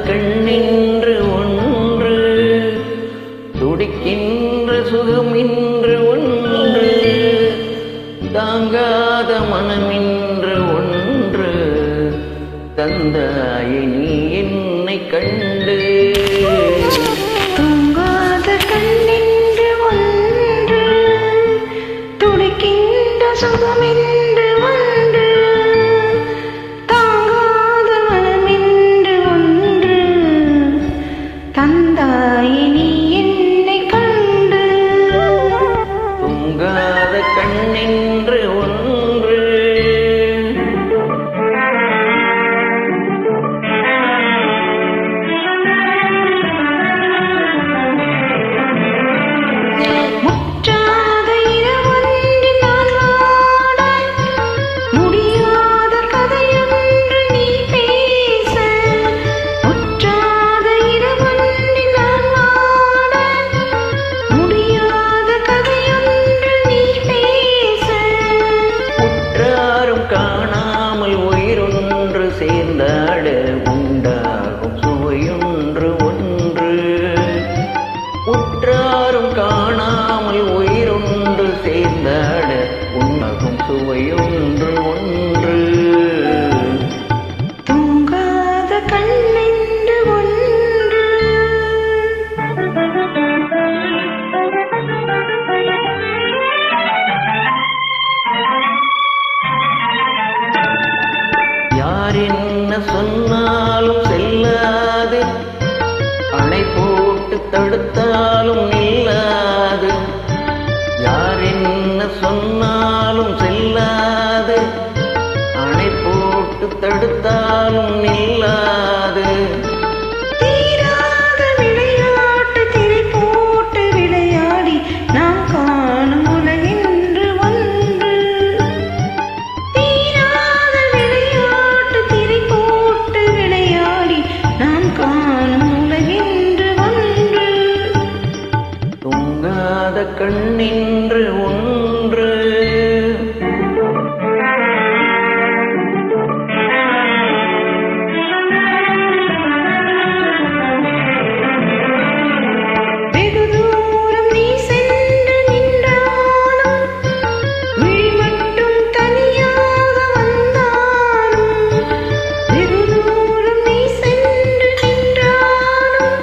கண்ணின்று ஒன்று, துடிக்கின்ற சுகமின்று ஒன்று, தாங்காத மனமின்று ஒன்று, தந்தாயே நீ என்னை கண்டு. தூங்காத கண்ணின்று ஒன்று, துடிக்கின்ற சுகமின்று ஒன்று, தாங்காத மனமின்று ஒன்று, தந்தாயே நீ என்னை கண்டு. தூங்காத கண்ணின்று ஒன்று. முற்றாத இரவொன்று நான் வாட, முடியாத கதையொன்று நீ பேச. முற்றாத இரவொன்று நான் வாட, முடியாத கதையொன்று நீ பேச. உற்றாரும் காணாமல் உயிரொன்று சேர்ந்தாட உண்டாகும் சுவையொன்று ஒன்று. உற்றாரும் காணாமல் உயிரொன்று சேர்ந்தாட உண்டாகும் சுவையொன்று ஒன்று. தூங்காத கண்ணின்று ஒன்று. யார் என்ன சொன்னாலும் செல்லாது, அணை போட்டு தடுத்தாலும் நில்லாது. யார் என்ன சொன்னாலும் செல்லாது, அணை போட்டு தடுத்தாலும் நில்லாது. தீராத விளையாட்டு திரை போட்டு விளையாடி நாம் காணும் உலகென்று ஒன்று. தீராத விளையாட்டு திரை போட்டு விளையாடி நாம் காணும் உலகென்று ஒன்று. தூங்காத கண்ணின்று ஒன்று. வெகு தூரம் நீ சென்று நின்றாலும், விழி மட்டும் தனியாக வந்தாலும். வெகு தூரம் நீ சென்று நின்றாலும்,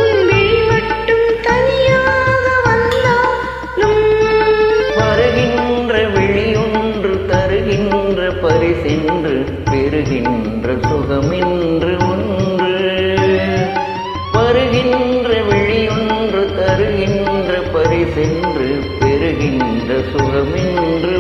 உன் விழி மட்டும் தனியாக வந்தாலும். வருகின்ற விழியொன்று தருகின்ற பரிசென்று பெறுகின்ற சுகமென்று ஒன்று. வருகின்ற விழியொன்று தருகின்ற பரிசென்று பெறுகின்ற சுகமென்று